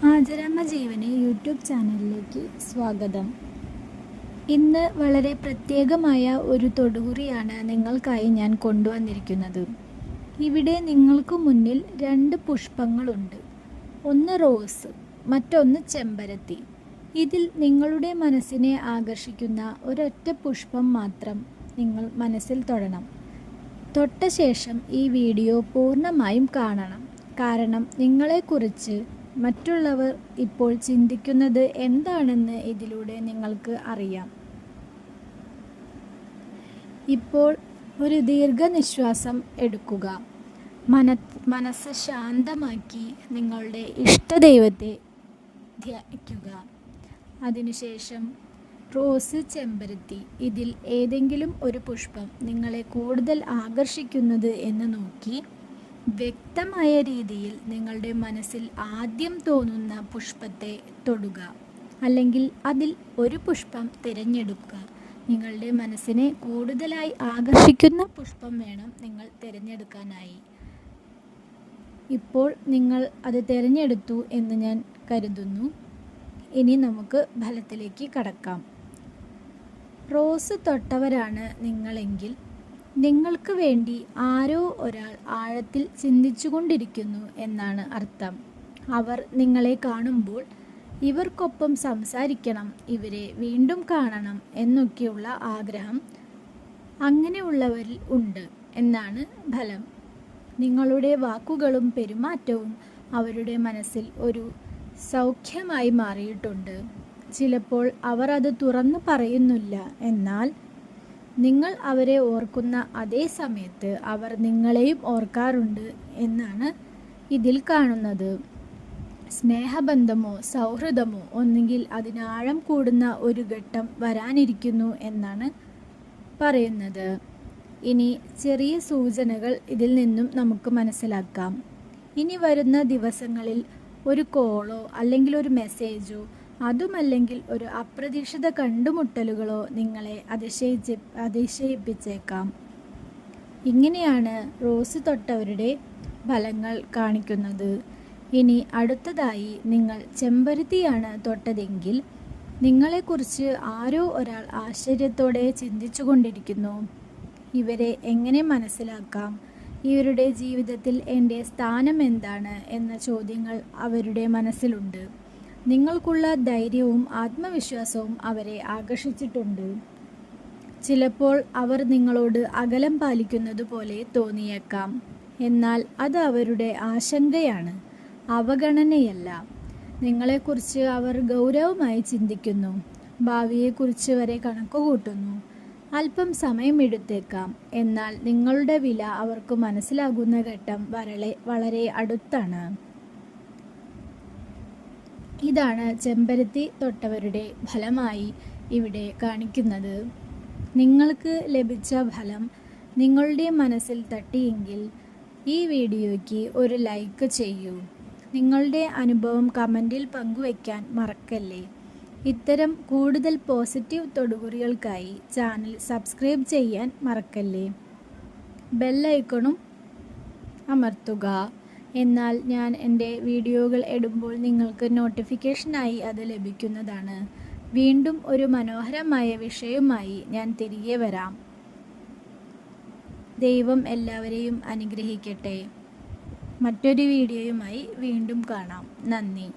ആചരാമ്മ ജീവന് യൂട്യൂബ് ചാനലിലേക്ക് സ്വാഗതം. ഇന്ന് വളരെ പ്രത്യേകമായ ഒരു തൊടുകുറിയാണ് നിങ്ങൾക്കായി ഞാൻ കൊണ്ടുവന്നിരിക്കുന്നത്. ഇവിടെ നിങ്ങൾക്ക് മുന്നിൽ 2 പുഷ്പങ്ങളുണ്ട്. ഒന്ന് റോസ്, മറ്റൊന്ന് ചെമ്പരത്തി. ഇതിൽ നിങ്ങളുടെ മനസ്സിനെ ആകർഷിക്കുന്ന ഒരൊറ്റ പുഷ്പം മാത്രം നിങ്ങൾ മനസ്സിൽ തൊടണം. തൊട്ട ശേഷം ഈ വീഡിയോ പൂർണ്ണമായും കാണണം. കാരണം നിങ്ങളെക്കുറിച്ച് മറ്റുള്ളവർ ഇപ്പോൾ ചിന്തിക്കുന്നത് എന്താണെന്ന് ഇതിലൂടെ നിങ്ങൾക്ക് അറിയാം. ഇപ്പോൾ ഒരു ദീർഘനിശ്വാസം എടുക്കുക. മനസ്സ് ശാന്തമാക്കി നിങ്ങളുടെ ഇഷ്ടദൈവത്തെ ധ്യാനിക്കുക. അതിനുശേഷം റോസ്, ചെമ്പരത്തി, ഇതിൽ ഏതെങ്കിലും ഒരു പുഷ്പം നിങ്ങളെ കൂടുതൽ ആകർഷിക്കുന്നത് എന്ന് നോക്കി വ്യക്തമായ രീതിയിൽ നിങ്ങളുടെ മനസ്സിൽ ആദ്യം തോന്നുന്ന പുഷ്പത്തെ തൊടുക. അല്ലെങ്കിൽ അതിൽ ഒരു പുഷ്പം തിരഞ്ഞെടുക്കുക. നിങ്ങളുടെ മനസ്സിനെ കൂടുതലായി ആകർഷിക്കുന്ന പുഷ്പം വേണം നിങ്ങൾ തിരഞ്ഞെടുക്കാനായി. ഇപ്പോൾ നിങ്ങൾ അത് തിരഞ്ഞെടുത്തു എന്ന് ഞാൻ കരുതുന്നു. ഇനി നമുക്ക് ഫലത്തിലേക്ക് കടക്കാം. റോസ് തൊട്ടവരാണ് നിങ്ങളെങ്കിൽ നിങ്ങൾക്ക് വേണ്ടി ആരോ ഒരാൾ ആഴത്തിൽ ചിന്തിച്ചുകൊണ്ടിരിക്കുന്നു എന്നാണ് അർത്ഥം. അവർ നിങ്ങളെ കാണുമ്പോൾ ഇവർക്കൊപ്പം സംസാരിക്കണം, ഇവരെ വീണ്ടും കാണണം എന്നൊക്കെയുള്ള ആഗ്രഹം അങ്ങനെയുള്ളവരിൽ ഉണ്ട് എന്നാണ് ഫലം. നിങ്ങളുടെ വാക്കുകളും പെരുമാറ്റവും അവരുടെ മനസ്സിൽ ഒരു സൗഖ്യമായി മാറിയിട്ടുണ്ട്. ചിലപ്പോൾ അവർ അത് തുറന്നു പറയുന്നില്ല, എന്നാൽ നിങ്ങൾ അവരെ ഓർക്കുന്ന അതേ സമയത്ത് അവർ നിങ്ങളെയും ഓർക്കാറുണ്ട് എന്നാണ് ഇതിൽ കാണുന്നത്. സ്നേഹബന്ധമോ സൗഹൃദമോ ഒന്നുകിൽ അതിനാഴം കൂടുന്ന ഒരു ഘട്ടം വരാനിരിക്കുന്നു എന്നാണ് പറയുന്നത്. ഇനി ചെറിയ സൂചനകൾ ഇതിൽ നിന്നും നമുക്ക് മനസ്സിലാക്കാം. ഇനി വരുന്ന ദിവസങ്ങളിൽ ഒരു കോളോ അല്ലെങ്കിൽ ഒരു മെസ്സേജോ അതുമല്ലെങ്കിൽ ഒരു അപ്രതീക്ഷിത കണ്ടുമുട്ടലുകളോ നിങ്ങളെ അതിശയിപ്പിച്ചേക്കാം. ഇങ്ങനെയാണ് റോസ് തൊട്ടവരുടെ ഫലങ്ങൾ കാണിക്കുന്നത്. ഇനി അടുത്തതായി നിങ്ങൾ ചെമ്പരത്തിയാണ് തൊട്ടതെങ്കിൽ നിങ്ങളെക്കുറിച്ച് ആരോ ഒരാൾ ആശ്ചര്യത്തോടെ ചിന്തിച്ചു കൊണ്ടിരിക്കുന്നു. ഇവരെ എങ്ങനെ മനസ്സിലാക്കാം? ഇവരുടെ ജീവിതത്തിൽ എൻ്റെ സ്ഥാനം എന്താണ് എന്ന ചോദ്യങ്ങൾ അവരുടെ മനസ്സിലുണ്ട്. നിങ്ങൾക്കുള്ള ധൈര്യവും ആത്മവിശ്വാസവും അവരെ ആകർഷിച്ചിട്ടുണ്ട്. ചിലപ്പോൾ അവർ നിങ്ങളോട് അകലം പാലിക്കുന്നത് പോലെ തോന്നിയേക്കാം. എന്നാൽ അത് അവരുടെ ആശങ്കയാണ്, അവഗണനയല്ല. നിങ്ങളെക്കുറിച്ച് അവർ ഗൗരവമായി ചിന്തിക്കുന്നു. ഭാവിയെക്കുറിച്ച് വരെ കണക്കുകൂട്ടുന്നു. അല്പം സമയമെടുത്തേക്കാം, എന്നാൽ നിങ്ങളുടെ വില അവർക്ക് മനസ്സിലാകുന്ന ഘട്ടം വളരെ അടുത്താണ്. ഇതാണ് ചെമ്പരത്തി തൊട്ടവരുടെ ഫലമായി ഇവിടെ കാണിക്കുന്നത്. നിങ്ങൾക്ക് ലഭിച്ച ഫലം നിങ്ങളുടെ മനസ്സിൽ തട്ടിയെങ്കിൽ ഈ വീഡിയോയ്ക്ക് ഒരു ലൈക്ക് ചെയ്യൂ. നിങ്ങളുടെ അനുഭവം കമൻറ്റിൽ പങ്കുവയ്ക്കാൻ മറക്കല്ലേ. ഇത്തരം കൂടുതൽ പോസിറ്റീവ് തൊടുകുറികൾക്കായി ചാനൽ സബ്സ്ക്രൈബ് ചെയ്യാൻ മറക്കല്ലേ. ബെല്ലൈക്കണും അമർത്തുക. എന്നാൽ ഞാൻ എൻ്റെ വീഡിയോകൾ ഇടുമ്പോൾ നിങ്ങൾക്ക് നോട്ടിഫിക്കേഷനായി അത് ലഭിക്കുന്നതാണ്. വീണ്ടും ഒരു മനോഹരമായ വിഷയവുമായി ഞാൻ തിരികെ വരാം. ദൈവം എല്ലാവരെയും അനുഗ്രഹിക്കട്ടെ. മറ്റൊരു വീഡിയോയുമായി വീണ്ടും കാണാം. നന്ദി.